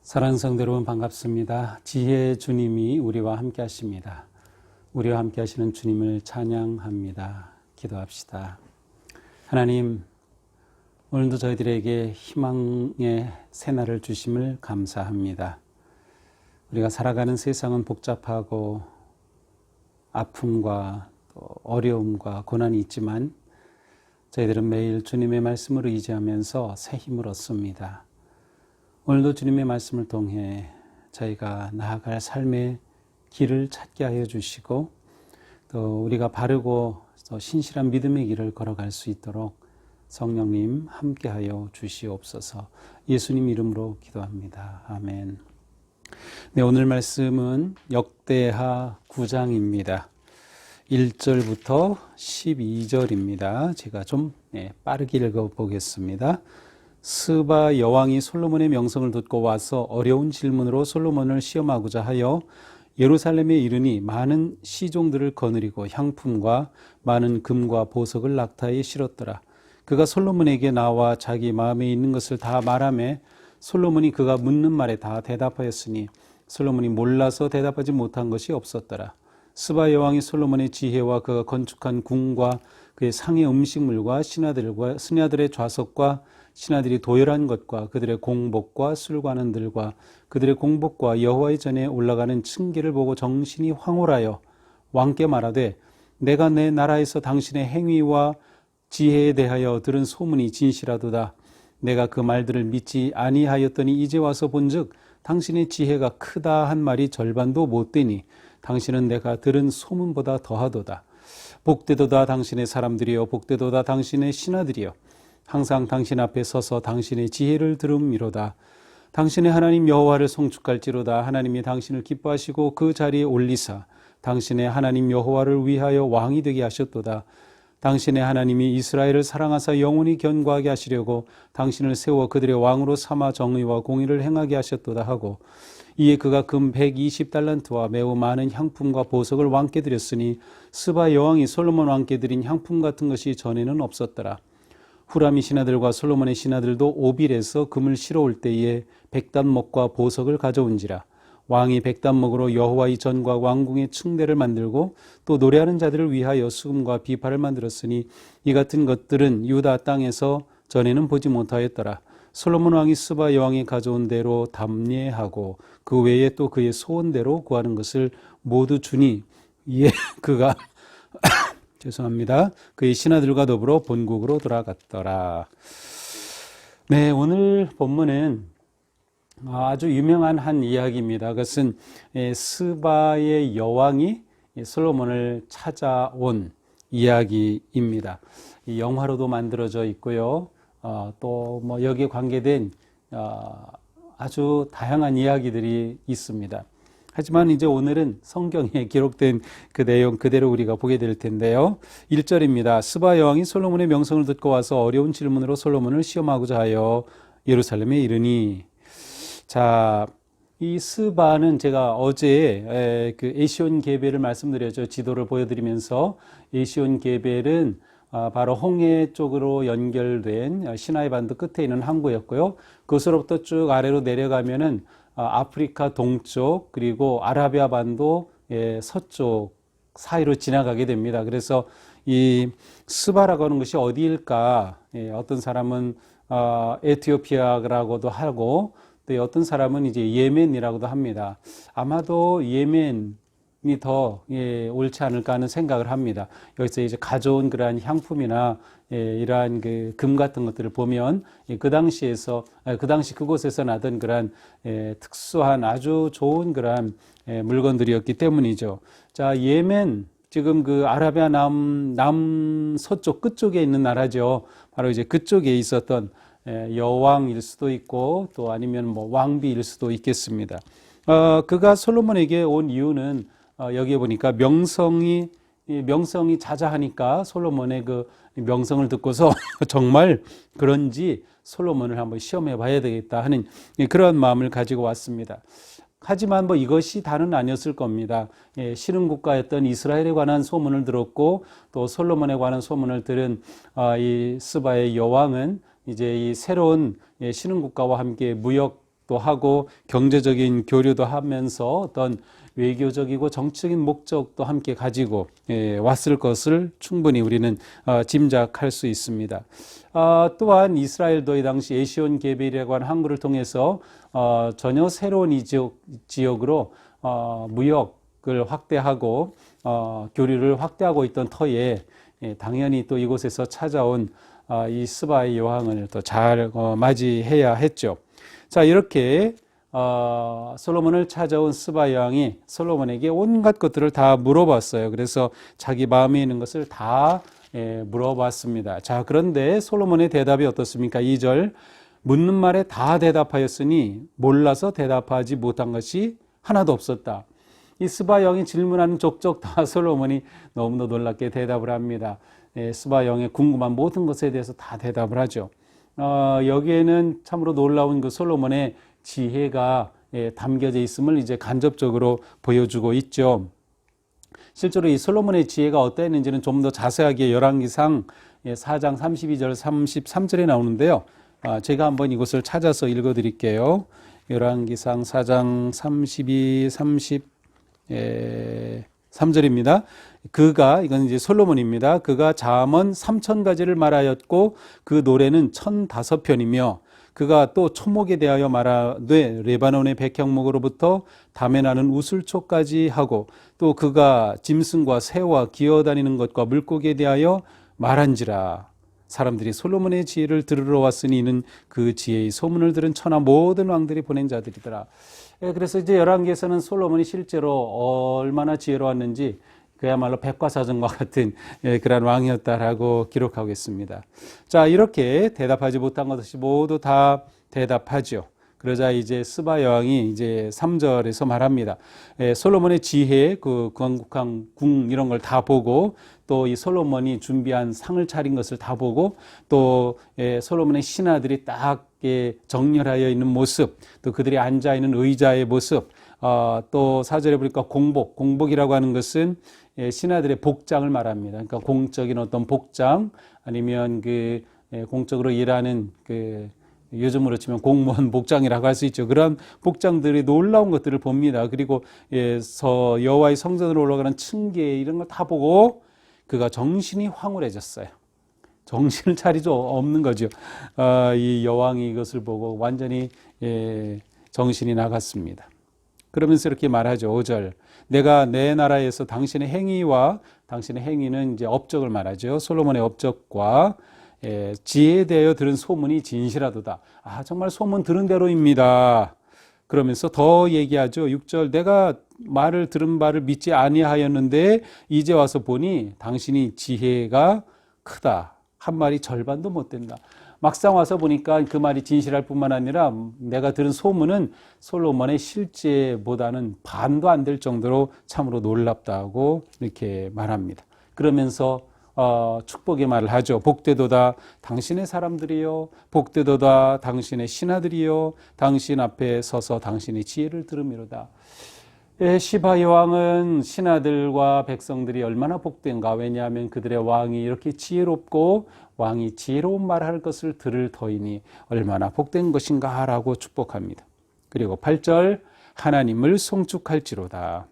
사랑하는 성도 여러분 반갑습니다. 지혜의 주님이 우리와 함께 하십니다. 우리와 함께 하시는 주님을 찬양합니다. 기도합시다. 하나님, 오늘도 저희들에게 희망의 새날을 주심을 감사합니다. 우리가 살아가는 세상은 복잡하고 아픔과 또 어려움과 고난이 있지만 저희들은 매일 주님의 말씀을 의지하면서 새 힘을 얻습니다. 오늘도 주님의 말씀을 통해 저희가 나아갈 삶의 길을 찾게 하여 주시고 또 우리가 바르고 또 신실한 믿음의 길을 걸어갈 수 있도록 성령님 함께하여 주시옵소서. 예수님 이름으로 기도합니다. 아멘. 네, 오늘 말씀은 역대하 9장입니다. 1절부터 12절입니다. 제가 좀 빠르게 읽어보겠습니다. 스바 여왕이 솔로몬의 명성을 듣고 와서 어려운 질문으로 솔로몬을 시험하고자 하여 예루살렘에 이르니 많은 시종들을 거느리고 향품과 많은 금과 보석을 낙타에 실었더라. 그가 솔로몬에게 나와 자기 마음에 있는 것을 다 말하매 솔로몬이 그가 묻는 말에 다 대답하였으니 솔로몬이 몰라서 대답하지 못한 것이 없었더라. 스바 여왕이 솔로몬의 지혜와 그가 건축한 궁과 그의 상의 음식물과 신하들의 좌석과 신하들이 도열한 것과 그들의 공복과 술관원들과 그들의 공복과 여호와의 전에 올라가는 층계를 보고 정신이 황홀하여 왕께 말하되 내가 내 나라에서 당신의 행위와 지혜에 대하여 들은 소문이 진실하도다. 내가 그 말들을 믿지 아니하였더니 이제 와서 본즉 당신의 지혜가 크다 한 말이 절반도 못 되니 당신은 내가 들은 소문보다 더하도다. 복되도다 당신의 사람들이여 복되도다 당신의 신하들이여 항상 당신 앞에 서서 당신의 지혜를 들음이로다. 당신의 하나님 여호와를 송축할지로다. 하나님이 당신을 기뻐하시고 그 자리에 올리사 당신의 하나님 여호와를 위하여 왕이 되게 하셨도다. 당신의 하나님이 이스라엘을 사랑하사 영원히 견고하게 하시려고 당신을 세워 그들의 왕으로 삼아 정의와 공의를 행하게 하셨도다 하고 이에 그가 금 120달란트와 매우 많은 향품과 보석을 왕께 드렸으니 스바 여왕이 솔로몬 왕께 드린 향품 같은 것이 전에는 없었더라. 후람이 신하들과 솔로몬의 신하들도 오빌에서 금을 실어올 때에 백단목과 보석을 가져온지라. 왕이 백단목으로 여호와의 전과 왕궁의 층대를 만들고 또 노래하는 자들을 위하여 수금과 비파를 만들었으니 이 같은 것들은 유다 땅에서 전에는 보지 못하였더라. 솔로몬 왕이 스바 여왕이 가져온 대로 담례하고 그 외에 또 그의 소원대로 구하는 것을 모두 주니 이에 그가 죄송합니다. 그의 신하들과 더불어 본국으로 돌아갔더라. 네, 오늘 본문은 아주 유명한 한 이야기입니다. 그것은 스바의 여왕이 솔로몬을 찾아온 이야기입니다. 영화로도 만들어져 있고요. 또 뭐 여기에 관계된 아주 다양한 이야기들이 있습니다. 하지만 이제 오늘은 성경에 기록된 그 내용 그대로 우리가 보게 될 텐데요. 1절입니다. 스바 여왕이 솔로몬의 명성을 듣고 와서 어려운 질문으로 솔로몬을 시험하고자 하여 예루살렘에 이르니. 자, 이 스바는 제가 어제 그 에시온 게벨을 말씀드렸죠. 지도를 보여드리면서 에시온 게벨은 바로 홍해 쪽으로 연결된 시나이 반도 끝에 있는 항구였고요. 그것으로부터 쭉 아래로 내려가면은 아프리카 동쪽 그리고 아라비아 반도 서쪽 사이로 지나가게 됩니다. 그래서 이 스바라고 하는 것이 어디일까? 어떤 사람은 에티오피아라고도 하고 또 어떤 사람은 이제 예멘이라고도 합니다. 아마도 예멘이 더 옳지 않을까 하는 생각을 합니다. 여기서 이제 가져온 그러한 향품이나 이러한 그 금 같은 것들을 보면 그 당시 그곳에서 나던 그러한 특수한 아주 좋은 그러한 물건들이었기 때문이죠. 자, 예멘 지금 그 아라비아 남서쪽 끝쪽에 있는 나라죠. 바로 이제 그쪽에 있었던 여왕일 수도 있고 또 아니면 뭐 왕비일 수도 있겠습니다. 그가 솔로몬에게 온 이유는 여기에 보니까 명성이 자자하니까 솔로몬의 그 명성을 듣고서 정말 그런지 솔로몬을 한번 시험해 봐야 되겠다 하는 그런 마음을 가지고 왔습니다. 하지만 뭐 이것이 다는 아니었을 겁니다. 신흥국가였던 이스라엘에 관한 소문을 들었고 또 솔로몬에 관한 소문을 들은 이 스바의 여왕은 이제 이 새로운 신흥국가와 함께 무역 또 하고 경제적인 교류도 하면서 어떤 외교적이고 정치적인 목적도 함께 가지고 왔을 것을 충분히 우리는 짐작할 수 있습니다. 또한 이스라엘도 이 당시 에시온 게벨이라고 하는 항구를 통해서 전혀 새로운 이 지역으로 무역을 확대하고 교류를 확대하고 있던 터에 당연히 또 이곳에서 찾아온 이 스바의 여왕을 또 잘 맞이해야 했죠. 자, 이렇게 솔로몬을 찾아온 스바 여왕이 솔로몬에게 온갖 것들을 다 물어봤어요. 그래서 자기 마음에 있는 것을 다 물어봤습니다. 자, 그런데 솔로몬의 대답이 어떻습니까? 2절, 묻는 말에 다 대답하였으니 몰라서 대답하지 못한 것이 하나도 없었다. 이 스바 여왕이 질문하는 족족 다 솔로몬이 너무나 놀랍게 대답을 합니다. 스바 여왕의 궁금한 모든 것에 대해서 다 대답을 하죠. 여기에는 참으로 놀라운 그 솔로몬의 지혜가 담겨져 있음을 이제 간접적으로 보여주고 있죠. 실제로 이 솔로몬의 지혜가 어떠했는지는 좀 더 자세하게 열왕기상 4장 32절 33절에 나오는데요. 제가 한번 이것을 찾아서 읽어드릴게요. 열왕기상 4장 32, 33절입니다. 이건 이제 솔로몬입니다. 그가 잠언 3,000가지를 말하였고 그 노래는 1,005편이며 그가 또 초목에 대하여 말하되 레바논의 백향목으로부터 담에 나는 우슬초까지 하고 또 그가 짐승과 새와 기어다니는 것과 물고기에 대하여 말한지라. 사람들이 솔로몬의 지혜를 들으러 왔으니 이는 그 지혜의 소문을 들은 천하 모든 왕들이 보낸 자들이더라. 그래서 이제 열왕기에서는 솔로몬이 실제로 얼마나 지혜로웠는지 그야말로 백과사전과 같은 그런 왕이었다라고 기록하고 있습니다. 자, 이렇게 대답하지 못한 것이 모두 다 대답하죠. 그러자 이제 스바 여왕이 이제 3절에서 말합니다. 솔로몬의 지혜, 그 건국한 궁 이런 걸 다 보고 또 이 솔로몬이 준비한 상을 차린 것을 다 보고 또 솔로몬의 신하들이 딱 정렬하여 있는 모습, 또 그들이 앉아 있는 의자의 모습, 또 4절에 보니까 공복이라고 하는 것은 신하들의 복장을 말합니다. 그러니까 공적인 어떤 복장 아니면 공적으로 일하는 요즘으로 치면 공무원 복장이라고 할 수 있죠. 그런 복장들이 놀라운 것들을 봅니다. 그리고 여호와의 성전으로 올라가는 층계 이런 걸 다 보고 그가 정신이 황홀해졌어요. 정신을 차리지 없는 거죠. 이 여왕이 이것을 보고 완전히 정신이 나갔습니다. 그러면서 이렇게 말하죠. 5절. 내가 내 나라에서 당신의 행위와 당신의 행위는 이제 업적을 말하죠. 솔로몬의 업적과 지혜에 대하여 들은 소문이 진실하도다. 정말 소문 들은 대로입니다. 그러면서 더 얘기하죠. 6절. 내가 말을 들은 바를 믿지 아니하였는데 이제 와서 보니 당신이 지혜가 크다. 한 말이 절반도 못 된다. 막상 와서 보니까 그 말이 진실할 뿐만 아니라 내가 들은 소문은 솔로몬의 실제보다는 반도 안 될 정도로 참으로 놀랍다고 이렇게 말합니다. 그러면서 축복의 말을 하죠. 복되도다 당신의 사람들이요, 복되도다 당신의 신하들이요, 당신 앞에 서서 당신의 지혜를 들음이로다. 시바 여왕은 신하들과 백성들이 얼마나 복된가. 왜냐하면 그들의 왕이 이렇게 지혜롭고 왕이 지혜로운 말을 할 것을 들을 터이니 얼마나 복된 것인가 라고 축복합니다. 그리고 8절 하나님을 송축할지로다.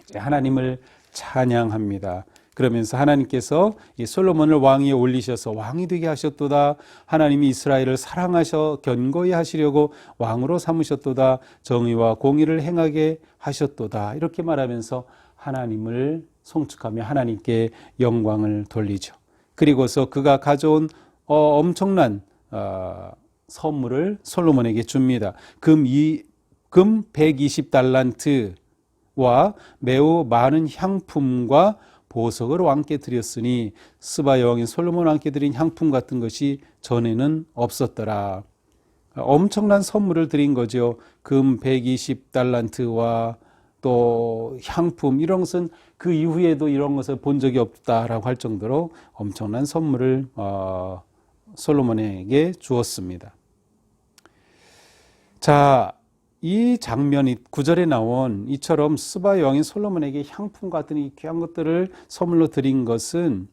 이제 하나님을 찬양합니다. 그러면서 하나님께서 이 솔로몬을 왕위에 올리셔서 왕이 되게 하셨도다. 하나님이 이스라엘을 사랑하셔 견고히 하시려고 왕으로 삼으셨도다. 정의와 공의를 행하게 하셨도다. 이렇게 말하면서 하나님을 송축하며 하나님께 영광을 돌리죠. 그리고서 그가 가져온 엄청난 선물을 솔로몬에게 줍니다. 금 120달란트와 매우 많은 향품과 보석을 왕께 드렸으니 스바 여왕인 솔로몬 왕께 드린 향품 같은 것이 전에는 없었더라. 엄청난 선물을 드린 거죠. 금 120달란트와 또 향품 이런 것은 그 이후에도 이런 것을 본 적이 없다라고 할 정도로 엄청난 선물을 솔로몬에게 주었습니다. 자, 이 장면이 9절에 나온 이처럼 스바 여왕인 솔로몬에게 향품 같은 이 귀한 것들을 선물로 드린 것은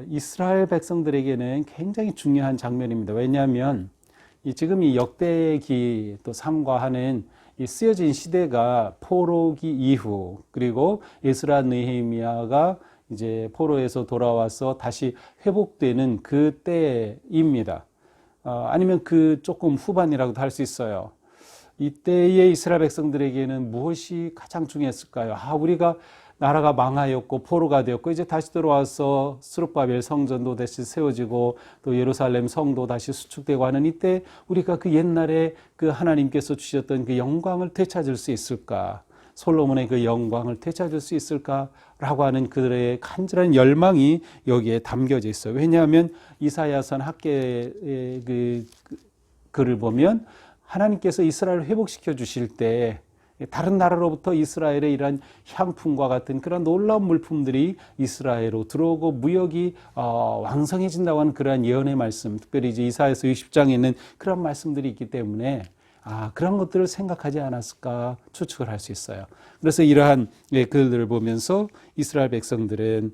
이스라엘 백성들에게는 굉장히 중요한 장면입니다. 왜냐하면 지금 이 역대기 또 삼가하는 이 쓰여진 시대가 포로기 이후, 그리고 에스라 느헤미야가 이제 포로에서 돌아와서 다시 회복되는 그 때입니다. 아니면 그 조금 후반이라고도 할 수 있어요. 이때의 이스라엘 백성들에게는 무엇이 가장 중요했을까요? 우리가 나라가 망하였고 포로가 되었고 이제 다시 들어와서 스룹바벨 성전도 다시 세워지고 또 예루살렘 성도 다시 수축되고 하는 이때 우리가 그 옛날에 그 하나님께서 주셨던 그 영광을 되찾을 수 있을까? 솔로몬의 그 영광을 되찾을 수 있을까라고 하는 그들의 간절한 열망이 여기에 담겨져 있어요. 왜냐하면 이사야선 학계의 그 글을 보면 하나님께서 이스라엘을 회복시켜 주실 때 다른 나라로부터 이스라엘의 이러한 향품과 같은 그런 놀라운 물품들이 이스라엘로 들어오고 무역이 왕성해진다고 하는 그러한 예언의 말씀, 특별히 이제 이사야서 60장에 있는 그런 말씀들이 있기 때문에 그런 것들을 생각하지 않았을까 추측을 할 수 있어요. 그래서 이러한 글들을 보면서 이스라엘 백성들은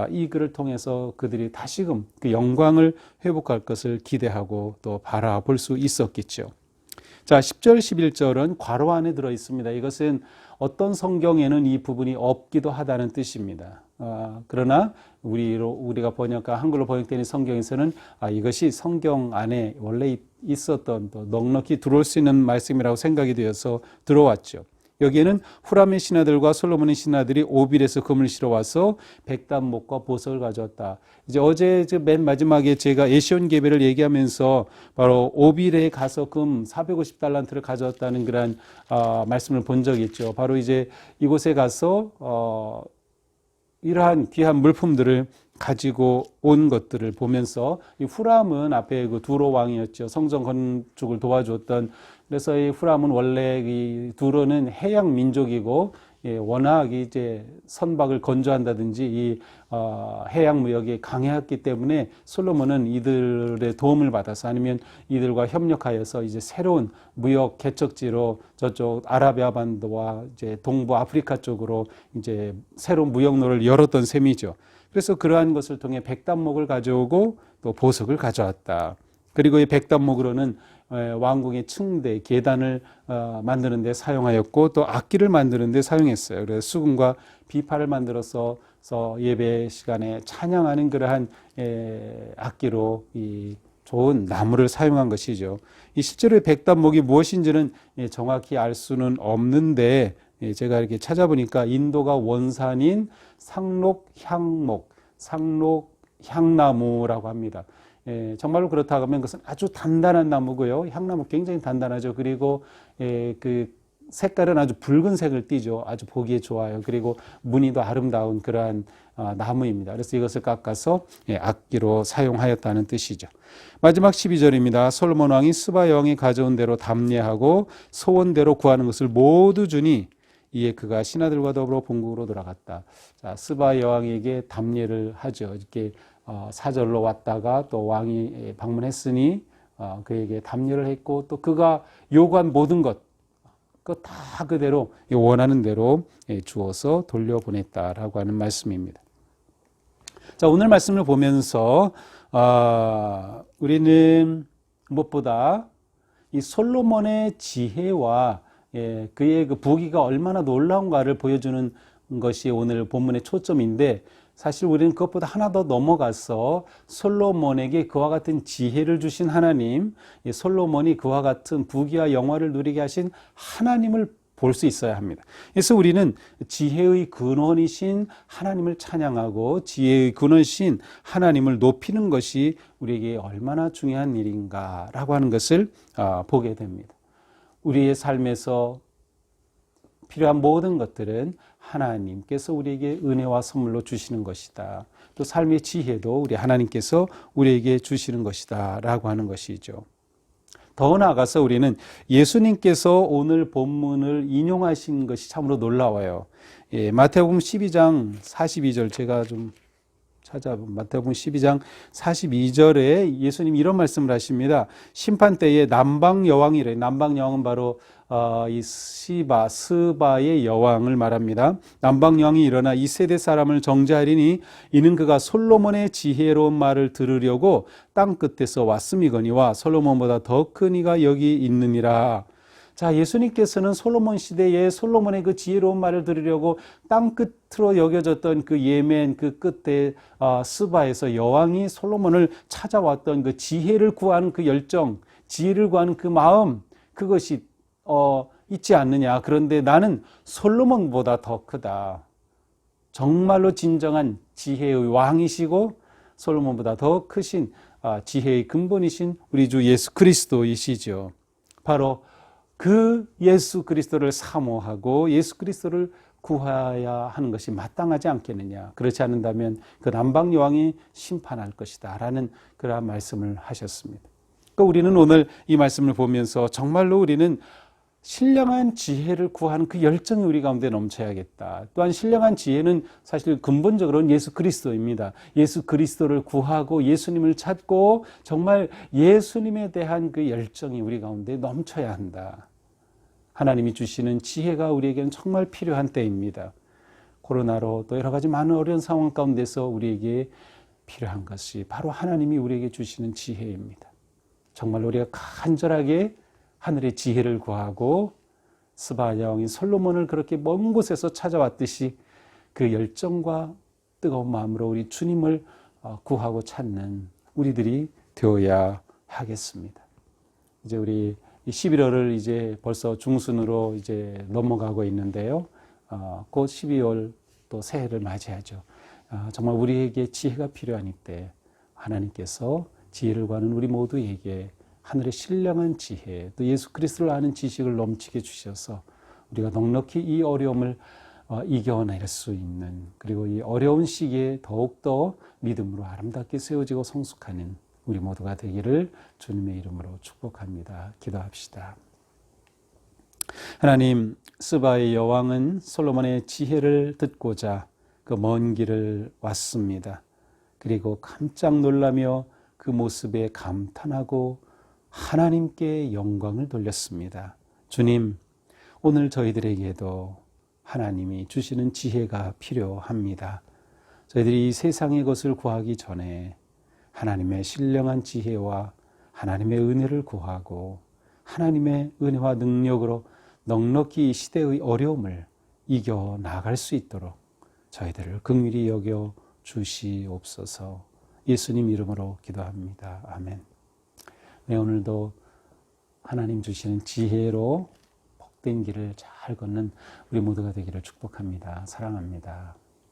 이 글을 통해서 그들이 다시금 그 영광을 회복할 것을 기대하고 또 바라볼 수 있었겠죠. 자, 10절, 11절은 괄호 안에 들어 있습니다. 이것은 어떤 성경에는 이 부분이 없기도 하다는 뜻입니다. 그러나 우리가 한글로 번역된 성경에서는 이것이 성경 안에 원래 있었던 또 넉넉히 들어올 수 있는 말씀이라고 생각이 되어서 들어왔죠. 여기에는 후람의 신하들과 솔로몬의 신하들이 오빌에서 금을 실어와서 백단목과 보석을 가져왔다. 이제 어제 맨 마지막에 제가 에시온 계배를 얘기하면서 바로 오빌에 가서 금 450달란트를 가져왔다는 그런 말씀을 본 적이 있죠. 바로 이제 이곳에 가서 이러한 귀한 물품들을 가지고 온 것들을 보면서 이 후람은 앞에 그 두로 왕이었죠. 성전 건축을 도와주었던. 그래서 이 후람은 원래 이 두로는 해양 민족이고 워낙 이제 선박을 건조한다든지 이 해양 무역이 강해했기 때문에 솔로몬은 이들의 도움을 받아서 아니면 이들과 협력하여서 이제 새로운 무역 개척지로 저쪽 아라비아 반도와 이제 동부 아프리카 쪽으로 이제 새로운 무역로를 열었던 셈이죠. 그래서 그러한 것을 통해 백단목을 가져오고 또 보석을 가져왔다. 그리고 이 백단목으로는 왕궁의 층대, 계단을 만드는 데 사용하였고 또 악기를 만드는 데 사용했어요. 그래서 수금과 비파를 만들어서 예배 시간에 찬양하는 그러한 악기로 이 좋은 나무를 사용한 것이죠. 이 실제로 백단목이 무엇인지는 정확히 알 수는 없는데 제가 이렇게 찾아보니까 인도가 원산인 상록향나무라고 합니다. 정말로 그렇다고 하면 그것은 아주 단단한 나무고요. 향나무 굉장히 단단하죠. 그리고 그 색깔은 아주 붉은색을 띠죠. 아주 보기에 좋아요. 그리고 무늬도 아름다운 그러한 나무입니다. 그래서 이것을 깎아서 악기로 사용하였다는 뜻이죠. 마지막 12절입니다. 솔로몬 왕이 스바 여왕이 가져온 대로 담례하고 소원대로 구하는 것을 모두 주니 이에 그가 신하들과 더불어 본국으로 돌아갔다. 자, 스바 여왕에게 담례를 하죠. 이렇게 사절로 왔다가 또 왕이 방문했으니 그에게 담례를 했고 또 그가 요구한 모든 것 그거 다 그대로 원하는 대로 주어서 돌려보냈다라고 하는 말씀입니다. 자, 오늘 말씀을 보면서 우리는 무엇보다 이 솔로몬의 지혜와 그의 그 부귀가 얼마나 놀라운가를 보여주는 것이 오늘 본문의 초점인데 사실 우리는 그것보다 하나 더 넘어가서 솔로몬에게 그와 같은 지혜를 주신 하나님, 솔로몬이 그와 같은 부귀와 영화를 누리게 하신 하나님을 볼 수 있어야 합니다. 그래서 우리는 지혜의 근원이신 하나님을 찬양하고 지혜의 근원이신 하나님을 높이는 것이 우리에게 얼마나 중요한 일인가라고 하는 것을 보게 됩니다. 우리의 삶에서 필요한 모든 것들은 하나님께서 우리에게 은혜와 선물로 주시는 것이다. 또 삶의 지혜도 우리 하나님께서 우리에게 주시는 것이다 라고 하는 것이죠. 더 나아가서 우리는 예수님께서 오늘 본문을 인용하신 것이 참으로 놀라워요. 마태복음 12장 42절 제가 좀 마태복음 12장 42절에 예수님 이런 말씀을 하십니다. 심판 때에 남방 여왕이래. 남방 여왕은 바로 이 스바의 여왕을 말합니다. 남방 여왕이 일어나 이 세대 사람을 정죄하리니 이는 그가 솔로몬의 지혜로운 말을 들으려고 땅 끝에서 왔음이거니와 솔로몬보다 더 큰 이가 여기 있느니라. 자, 예수님께서는 솔로몬 시대에 솔로몬의 그 지혜로운 말을 들으려고 땅 끝으로 여겨졌던 그 예멘 그 끝에 스바에서 여왕이 솔로몬을 찾아왔던 그 지혜를 구하는 그 열정, 지혜를 구하는 그 마음, 그것이 있지 않느냐. 그런데 나는 솔로몬보다 더 크다. 정말로 진정한 지혜의 왕이시고 솔로몬보다 더 크신 지혜의 근본이신 우리 주 예수 그리스도이시죠. 바로 그 예수 그리스도를 사모하고 예수 그리스도를 구하여야 하는 것이 마땅하지 않겠느냐. 그렇지 않는다면 그 남방 여왕이 심판할 것이다 라는 그러한 말씀을 하셨습니다. 그러니까 우리는 오늘 이 말씀을 보면서 정말로 우리는 신령한 지혜를 구하는 그 열정이 우리 가운데 넘쳐야겠다. 또한 신령한 지혜는 사실 근본적으로는 예수 그리스도입니다. 예수 그리스도를 구하고 예수님을 찾고 정말 예수님에 대한 그 열정이 우리 가운데 넘쳐야 한다. 하나님이 주시는 지혜가 우리에게는 정말 필요한 때입니다. 코로나로 또 여러 가지 많은 어려운 상황 가운데서 우리에게 필요한 것이 바로 하나님이 우리에게 주시는 지혜입니다. 정말 우리가 간절하게 하늘의 지혜를 구하고 스바 여왕인 솔로몬을 그렇게 먼 곳에서 찾아왔듯이 그 열정과 뜨거운 마음으로 우리 주님을 구하고 찾는 우리들이 되어야 하겠습니다. 이제 우리 11월을 이제 벌써 중순으로 이제 넘어가고 있는데요. 곧 12월 또 새해를 맞이하죠. 정말 우리에게 지혜가 필요한 이때 하나님께서 지혜를 구하는 우리 모두에게 하늘의 신령한 지혜, 또 예수 그리스도를 아는 지식을 넘치게 주셔서 우리가 넉넉히 이 어려움을 이겨낼 수 있는, 그리고 이 어려운 시기에 더욱더 믿음으로 아름답게 세워지고 성숙하는 우리 모두가 되기를 주님의 이름으로 축복합니다. 기도합시다. 하나님, 스바의 여왕은 솔로몬의 지혜를 듣고자 그 먼 길을 왔습니다. 그리고 깜짝 놀라며 그 모습에 감탄하고 하나님께 영광을 돌렸습니다. 주님, 오늘 저희들에게도 하나님이 주시는 지혜가 필요합니다. 저희들이 이 세상의 것을 구하기 전에 하나님의 신령한 지혜와 하나님의 은혜를 구하고 하나님의 은혜와 능력으로 넉넉히 이 시대의 어려움을 이겨나갈 수 있도록 저희들을 긍휼히 여겨 주시옵소서. 예수님 이름으로 기도합니다. 아멘. 네, 오늘도 하나님 주시는 지혜로 복된 길을 잘 걷는 우리 모두가 되기를 축복합니다. 사랑합니다.